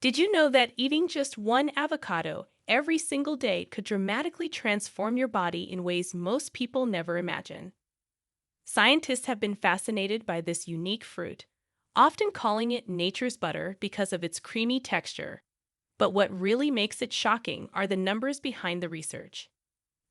Did you know that eating just one avocado every single day could dramatically transform your body in ways most people never imagine? Scientists have been fascinated by this unique fruit, often calling it nature's butter because of its creamy texture. But what really makes it shocking are the numbers behind the research.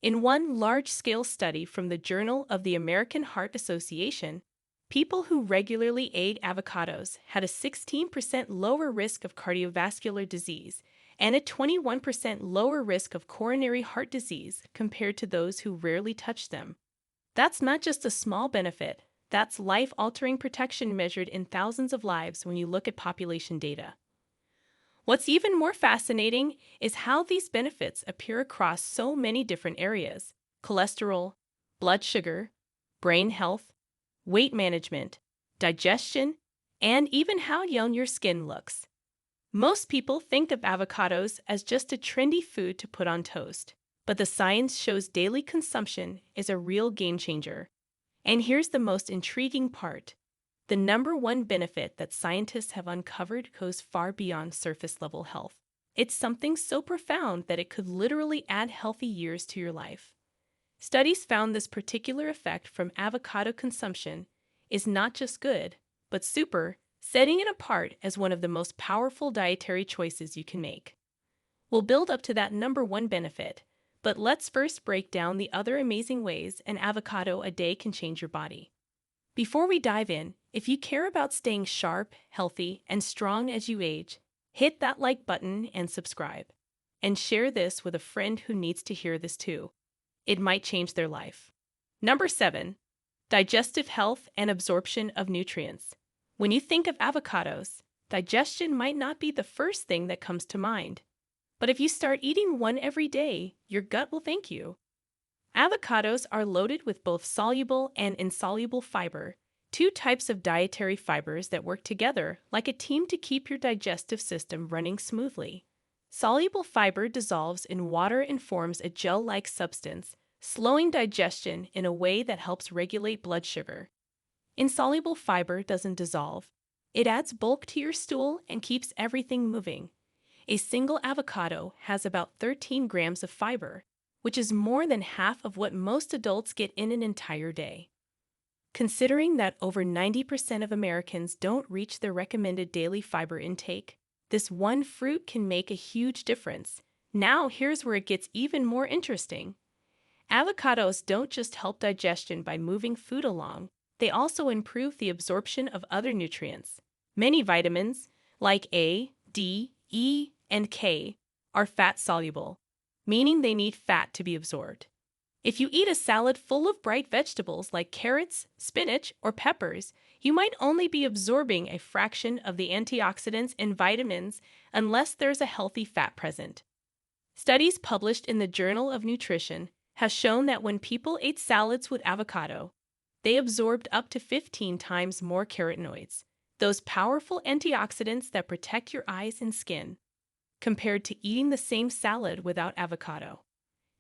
In one large-scale study from the Journal of the American Heart Association, people who regularly ate avocados had a 16% lower risk of cardiovascular disease and a 21% lower risk of coronary heart disease compared to those who rarely touched them. That's not just a small benefit, that's life-altering protection measured in thousands of lives when you look at population data. What's even more fascinating is how these benefits appear across so many different areas: cholesterol, blood sugar, brain health, weight management, digestion, and even how young your skin looks. Most people think of avocados as just a trendy food to put on toast, but the science shows daily consumption is a real game changer. And here's the most intriguing part. The number one benefit that scientists have uncovered goes far beyond surface-level health. It's something so profound that it could literally add healthy years to your life. Studies found this particular effect from avocado consumption is not just good, but super, setting it apart as one of the most powerful dietary choices you can make. We'll build up to that number one benefit, but let's first break down the other amazing ways an avocado a day can change your body. Before we dive in, if you care about staying sharp, healthy, and strong as you age, hit that like button and subscribe. And share this with a friend who needs to hear this too. It might change their life. Number 7. Digestive health and absorption of nutrients. When you think of avocados, digestion might not be the first thing that comes to mind. But if you start eating one every day, your gut will thank you. Avocados are loaded with both soluble and insoluble fiber, two types of dietary fibers that work together like a team to keep your digestive system running smoothly. Soluble fiber dissolves in water and forms a gel-like substance, slowing digestion in a way that helps regulate blood sugar. Insoluble fiber doesn't dissolve. It adds bulk to your stool and keeps everything moving. A single avocado has about 13 grams of fiber, which is more than half of what most adults get in an entire day. Considering that over 90% of Americans don't reach their recommended daily fiber intake, this one fruit can make a huge difference. Now here's where it gets even more interesting. Avocados don't just help digestion by moving food along, they also improve the absorption of other nutrients. Many vitamins, like A, D, E, and K, are fat-soluble, meaning they need fat to be absorbed. If you eat a salad full of bright vegetables like carrots, spinach, or peppers, you might only be absorbing a fraction of the antioxidants and vitamins unless there's a healthy fat present. Studies published in the Journal of Nutrition have shown that when people ate salads with avocado, they absorbed up to 15 times more carotenoids, those powerful antioxidants that protect your eyes and skin, compared to eating the same salad without avocado.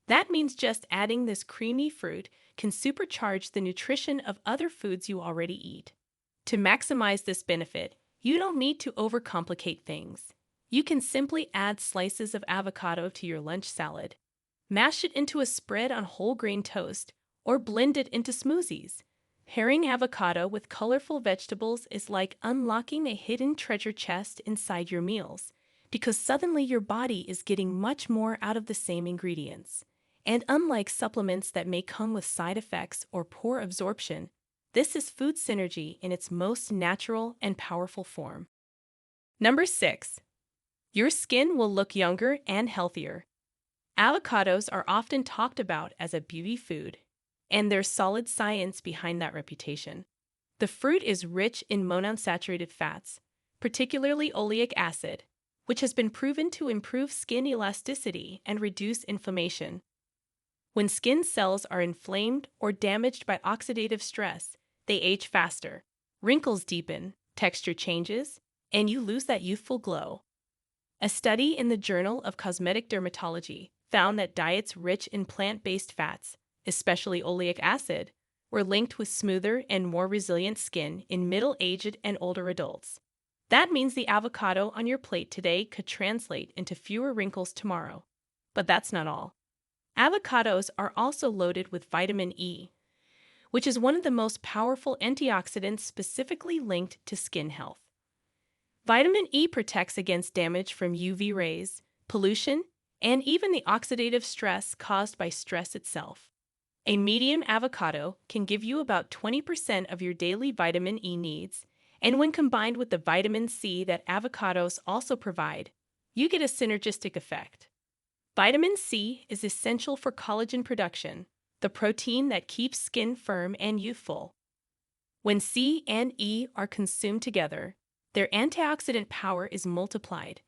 That means just adding this creamy fruit can supercharge the nutrition of other foods you already eat. To maximize this benefit, you don't need to overcomplicate things. You can simply add slices of avocado to your lunch salad, mash it into a spread on whole grain toast, or blend it into smoothies. Pairing avocado with colorful vegetables is like unlocking a hidden treasure chest inside your meals, because suddenly your body is getting much more out of the same ingredients. And unlike supplements that may come with side effects or poor absorption, this is food synergy in its most natural and powerful form. Number 6. Your skin will look younger and healthier. Avocados are often talked about as a beauty food, and there's solid science behind that reputation. The fruit is rich in monounsaturated fats, particularly oleic acid, which has been proven to improve skin elasticity and reduce inflammation. When skin cells are inflamed or damaged by oxidative stress, they age faster, wrinkles deepen, texture changes, and you lose that youthful glow. A study in the Journal of Cosmetic Dermatology found that diets rich in plant-based fats, especially oleic acid, were linked with smoother and more resilient skin in middle-aged and older adults. That means the avocado on your plate today could translate into fewer wrinkles tomorrow. But that's not all. Avocados are also loaded with vitamin E, which is one of the most powerful antioxidants specifically linked to skin health. Vitamin E protects against damage from UV rays, pollution, and even the oxidative stress caused by stress itself. A medium avocado can give you about 20% of your daily vitamin E needs, and when combined with the vitamin C that avocados also provide, you get a synergistic effect. Vitamin C is essential for collagen production, the protein that keeps skin firm and youthful. When C and E are consumed together, their antioxidant power is multiplied,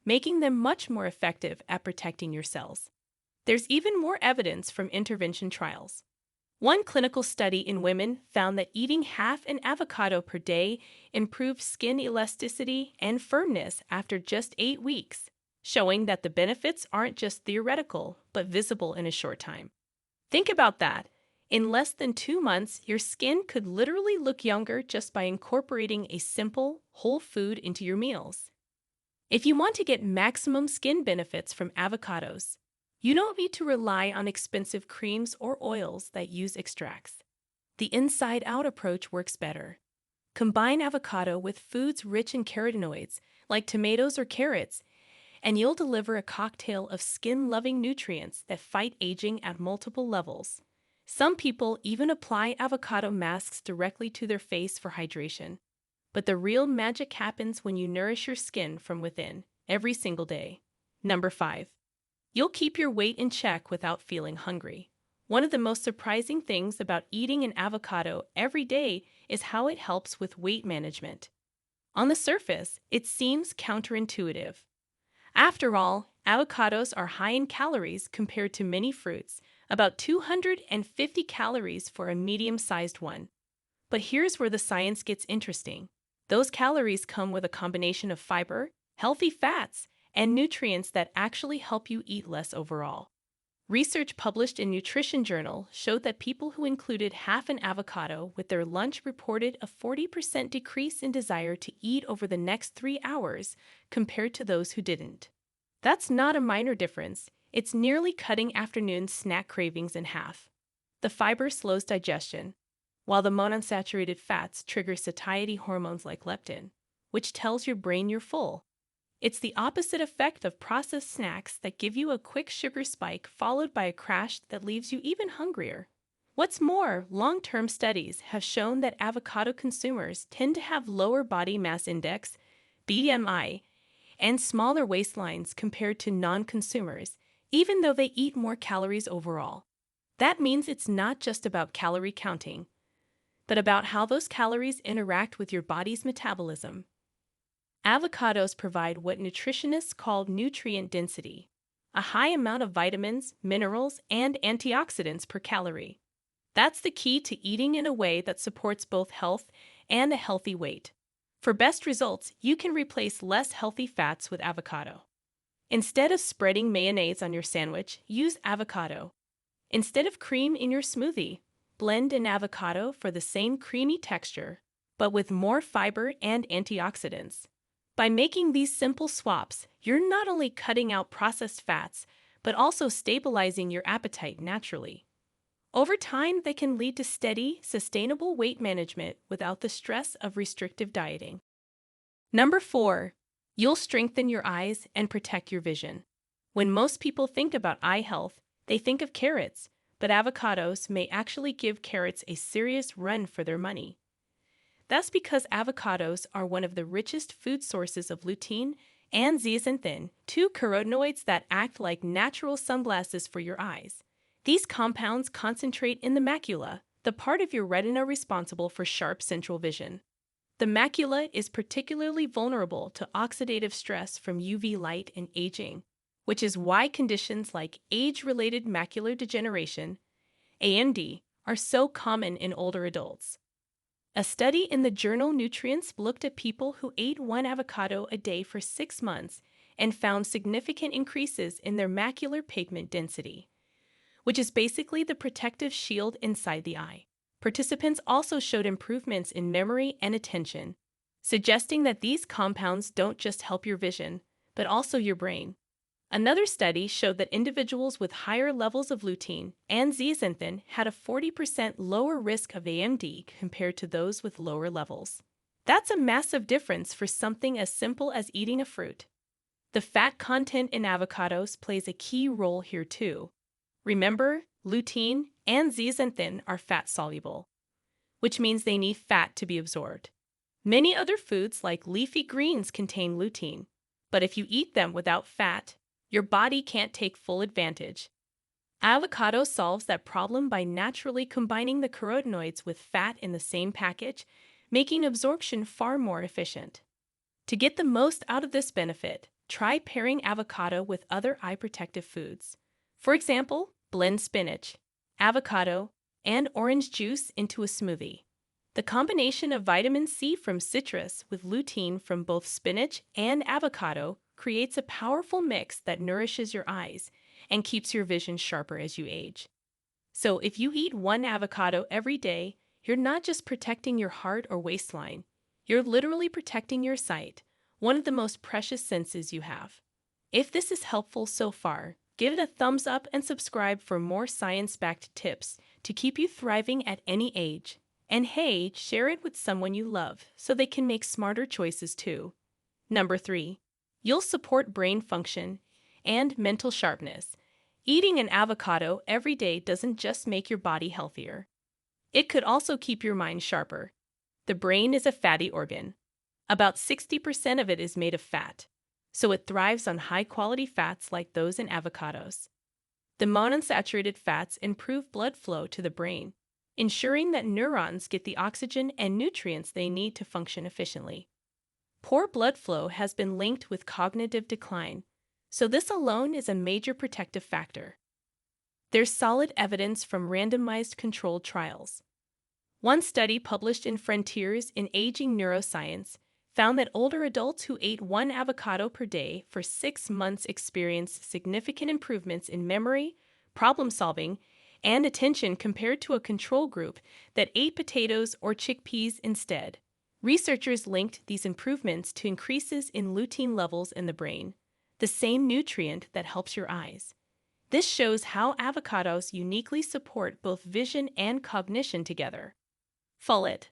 making them much more effective at protecting your cells. There's even more evidence from intervention trials. One clinical study in women found that eating half an avocado per day improved skin elasticity and firmness after just 8 weeks, showing that the benefits aren't just theoretical, but visible in a short time. Think about that. In less than 2 months, your skin could literally look younger just by incorporating a simple, whole food into your meals. If you want to get maximum skin benefits from avocados, you don't need to rely on expensive creams or oils that use extracts. The inside-out approach works better. Combine avocado with foods rich in carotenoids, like tomatoes or carrots, and you'll deliver a cocktail of skin-loving nutrients that fight aging at multiple levels. Some people even apply avocado masks directly to their face for hydration. But the real magic happens when you nourish your skin from within, every single day. Number 5. You'll keep your weight in check without feeling hungry. One of the most surprising things about eating an avocado every day is how it helps with weight management. On the surface, it seems counterintuitive. After all, avocados are high in calories compared to many fruits, about 250 calories for a medium-sized one. But here's where the science gets interesting. Those calories come with a combination of fiber, healthy fats, and nutrients that actually help you eat less overall. Research published in Nutrition Journal showed that people who included half an avocado with their lunch reported a 40% decrease in desire to eat over the next 3 hours compared to those who didn't. That's not a minor difference. It's nearly cutting afternoon snack cravings in half. The fiber slows digestion, while the monounsaturated fats trigger satiety hormones like leptin, which tells your brain you're full. It's the opposite effect of processed snacks that give you a quick sugar spike followed by a crash that leaves you even hungrier. What's more, long-term studies have shown that avocado consumers tend to have lower body mass index, BMI, and smaller waistlines compared to non-consumers, even though they eat more calories overall. That means it's not just about calorie counting, but about how those calories interact with your body's metabolism. Avocados provide what nutritionists call nutrient density, a high amount of vitamins, minerals, and antioxidants per calorie. That's the key to eating in a way that supports both health and a healthy weight. For best results, you can replace less healthy fats with avocado. Instead of spreading mayonnaise on your sandwich, use avocado. Instead of cream in your smoothie, blend an avocado for the same creamy texture, but with more fiber and antioxidants. By making these simple swaps, you're not only cutting out processed fats, but also stabilizing your appetite naturally. Over time, they can lead to steady, sustainable weight management without the stress of restrictive dieting. Number 4. You'll strengthen your eyes and protect your vision. When most people think about eye health, they think of carrots, but avocados may actually give carrots a serious run for their money. That's because avocados are one of the richest food sources of lutein and zeaxanthin, two carotenoids that act like natural sunglasses for your eyes. These compounds concentrate in the macula, the part of your retina responsible for sharp central vision. The macula is particularly vulnerable to oxidative stress from UV light and aging, which is why conditions like age-related macular degeneration, AMD, are so common in older adults. A study in the journal Nutrients looked at people who ate one avocado a day for 6 months and found significant increases in their macular pigment density, which is basically the protective shield inside the eye. Participants also showed improvements in memory and attention, suggesting that these compounds don't just help your vision, but also your brain. Another study showed that individuals with higher levels of lutein and zeaxanthin had a 40% lower risk of AMD compared to those with lower levels. That's a massive difference for something as simple as eating a fruit. The fat content in avocados plays a key role here too. Remember, lutein and zeaxanthin are fat-soluble, which means they need fat to be absorbed. Many other foods like leafy greens contain lutein, but if you eat them without fat, your body can't take full advantage. Avocado solves that problem by naturally combining the carotenoids with fat in the same package, making absorption far more efficient. To get the most out of this benefit, try pairing avocado with other eye protective foods. For example, blend spinach, avocado, and orange juice into a smoothie. The combination of vitamin C from citrus with lutein from both spinach and avocado creates a powerful mix that nourishes your eyes and keeps your vision sharper as you age. So if you eat one avocado every day, you're not just protecting your heart or waistline, you're literally protecting your sight, one of the most precious senses you have. If this is helpful so far, give it a thumbs up and subscribe for more science-backed tips to keep you thriving at any age. And hey, share it with someone you love so they can make smarter choices too. Number 3. You'll support brain function and mental sharpness. Eating an avocado every day doesn't just make your body healthier. It could also keep your mind sharper. The brain is a fatty organ. About 60% of it is made of fat, so it thrives on high-quality fats like those in avocados. The monounsaturated fats improve blood flow to the brain, ensuring that neurons get the oxygen and nutrients they need to function efficiently. Poor blood flow has been linked with cognitive decline, so this alone is a major protective factor. There's solid evidence from randomized controlled trials. One study published in Frontiers in Aging Neuroscience found that older adults who ate one avocado per day for 6 months experienced significant improvements in memory, problem solving, and attention compared to a control group that ate potatoes or chickpeas instead. Researchers linked these improvements to increases in lutein levels in the brain, the same nutrient that helps your eyes. This shows how avocados uniquely support both vision and cognition together. Folate,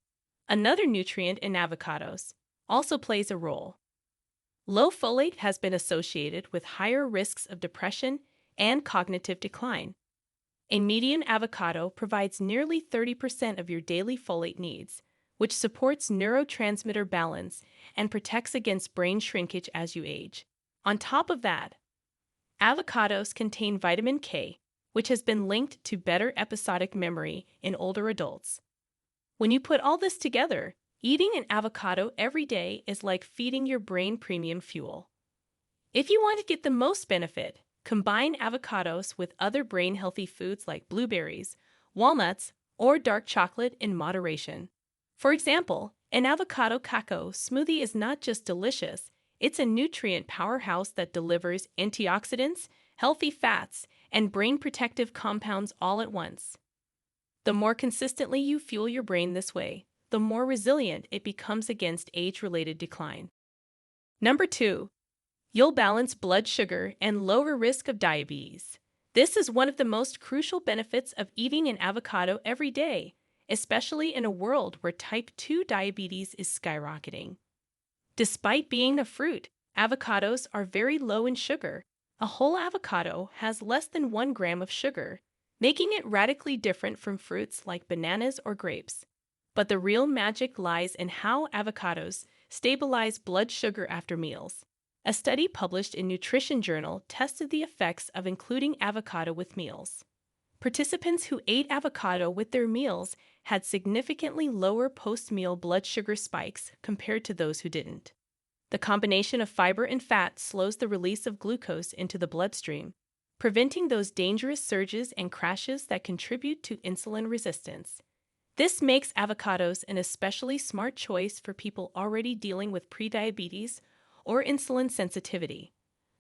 another nutrient in avocados, also plays a role. Low folate has been associated with higher risks of depression and cognitive decline. A median avocado provides nearly 30% of your daily folate needs, which supports neurotransmitter balance and protects against brain shrinkage as you age. On top of that, avocados contain vitamin K, which has been linked to better episodic memory in older adults. When you put all this together, eating an avocado every day is like feeding your brain premium fuel. If you want to get the most benefit, combine avocados with other brain-healthy foods like blueberries, walnuts, or dark chocolate in moderation. For example, an avocado cacao smoothie is not just delicious, it's a nutrient powerhouse that delivers antioxidants, healthy fats, and brain-protective compounds all at once. The more consistently you fuel your brain this way, the more resilient it becomes against age-related decline. Number 2. You'll balance blood sugar and lower risk of diabetes. This is one of the most crucial benefits of eating an avocado every day, especially in a world where type 2 diabetes is skyrocketing. Despite being a fruit, avocados are very low in sugar. A whole avocado has less than 1 gram of sugar, making it radically different from fruits like bananas or grapes. But the real magic lies in how avocados stabilize blood sugar after meals. A study published in Nutrition Journal tested the effects of including avocado with meals. Participants who ate avocado with their meals had significantly lower post-meal blood sugar spikes compared to those who didn't. The combination of fiber and fat slows the release of glucose into the bloodstream, preventing those dangerous surges and crashes that contribute to insulin resistance. This makes avocados an especially smart choice for people already dealing with prediabetes or insulin sensitivity.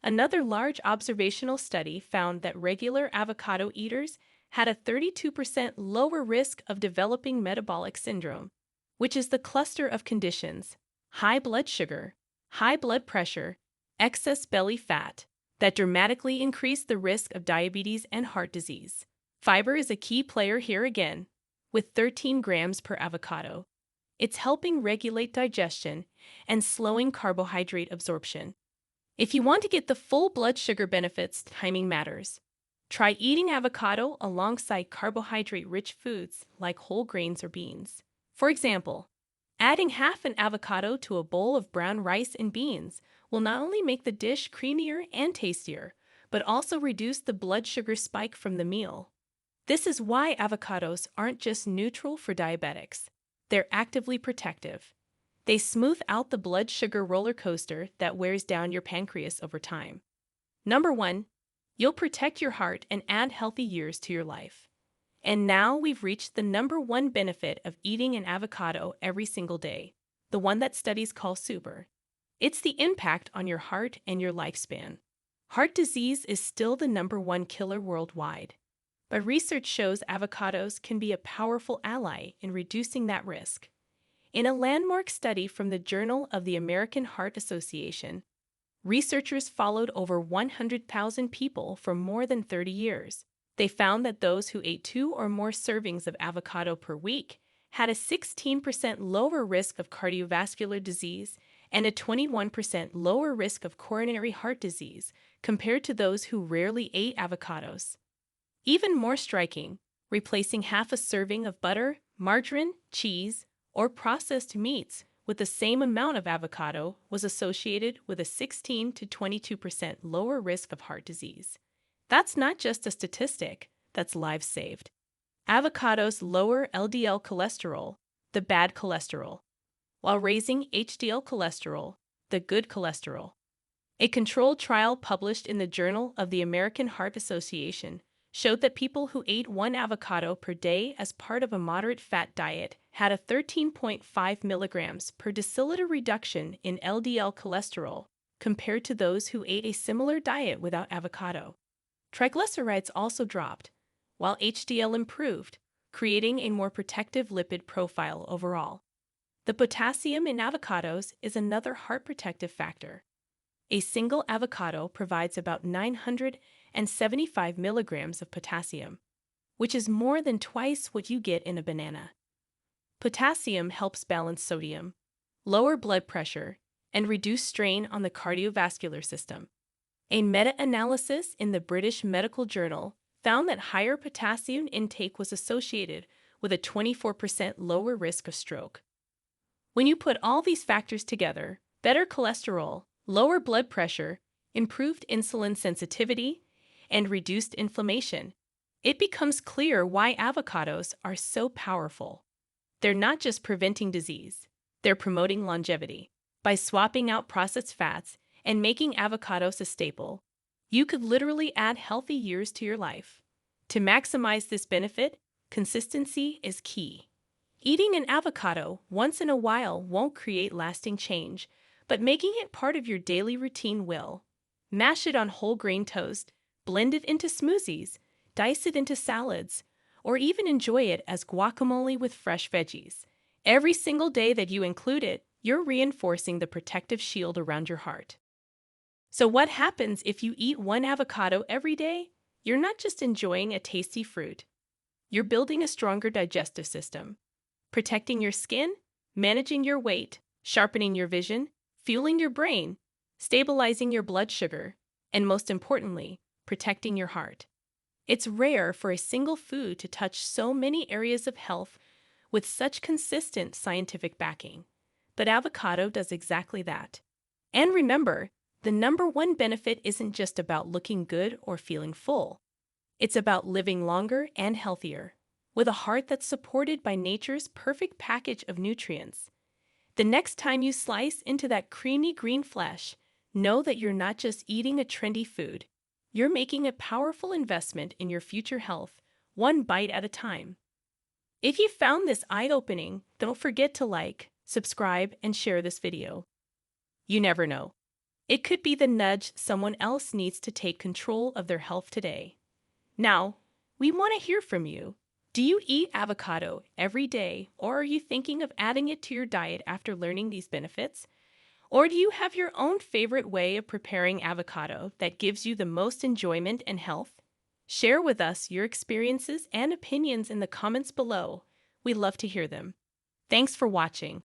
Another large observational study found that regular avocado eaters had a 32% lower risk of developing metabolic syndrome, which is the cluster of conditions high blood sugar, high blood pressure, excess belly fat that dramatically increase the risk of diabetes and heart disease. Fiber is a key player here again, with 13 grams per avocado. It's helping regulate digestion and slowing carbohydrate absorption. If you want to get the full blood sugar benefits, timing matters. Try eating avocado alongside carbohydrate-rich foods like whole grains or beans. For example, adding half an avocado to a bowl of brown rice and beans will not only make the dish creamier and tastier, but also reduce the blood sugar spike from the meal. This is why avocados aren't just neutral for diabetics. They're actively protective. They smooth out the blood sugar roller coaster that wears down your pancreas over time. Number 1, you'll protect your heart and add healthy years to your life. And now we've reached the number 1 benefit of eating an avocado every single day, the one that studies call super. It's the impact on your heart and your lifespan. Heart disease is still the number 1 killer worldwide, but research shows avocados can be a powerful ally in reducing that risk. In a landmark study from the Journal of the American Heart Association, researchers followed over 100,000 people for more than 30 years. They found that those who ate 2 or more servings of avocado per week had a 16% lower risk of cardiovascular disease and a 21% lower risk of coronary heart disease compared to those who rarely ate avocados. Even more striking, replacing half a serving of butter, margarine, cheese, or processed meats with the same amount of avocado was associated with a 16 to 22% lower risk of heart disease. That's not just a statistic, that's lives saved. Avocados lower LDL cholesterol, the bad cholesterol, while raising HDL cholesterol, the good cholesterol. A controlled trial published in the Journal of the American Heart Association showed that people who ate 1 avocado per day as part of a moderate fat diet had a 13.5 milligrams per deciliter reduction in LDL cholesterol compared to those who ate a similar diet without avocado. Triglycerides also dropped, while HDL improved, creating a more protective lipid profile overall. The potassium in avocados is another heart protective factor. A single avocado provides about 975 milligrams of potassium, which is more than twice what you get in a banana. Potassium helps balance sodium, lower blood pressure, and reduce strain on the cardiovascular system. A meta-analysis in the British Medical Journal found that higher potassium intake was associated with a 24% lower risk of stroke. When you put all these factors together, better cholesterol, lower blood pressure, improved insulin sensitivity, and reduced inflammation, it becomes clear why avocados are so powerful. They're not just preventing disease, they're promoting longevity. By swapping out processed fats and making avocados a staple, you could literally add healthy years to your life. To maximize this benefit, consistency is key. Eating an avocado once in a while won't create lasting change, but making it part of your daily routine will. Mash it on whole grain toast, blend it into smoothies, dice it into salads, or even enjoy it as guacamole with fresh veggies. Every single day that you include it, you're reinforcing the protective shield around your heart. So what happens if you eat 1 avocado every day? You're not just enjoying a tasty fruit. You're building a stronger digestive system, protecting your skin, managing your weight, sharpening your vision, fueling your brain, stabilizing your blood sugar, and most importantly, protecting your heart. It's rare for a single food to touch so many areas of health with such consistent scientific backing. But avocado does exactly that. And remember, the number 1 benefit isn't just about looking good or feeling full. It's about living longer and healthier, with a heart that's supported by nature's perfect package of nutrients. The next time you slice into that creamy green flesh, know that you're not just eating a trendy food. You're making a powerful investment in your future health, one bite at a time. If you found this eye-opening, don't forget to like, subscribe, and share this video. You never know. It could be the nudge someone else needs to take control of their health today. Now, we want to hear from you. Do you eat avocado every day, or are you thinking of adding it to your diet after learning these benefits? Or do you have your own favorite way of preparing avocado that gives you the most enjoyment and health? Share with us your experiences and opinions in the comments below. We love to hear them. Thanks for watching.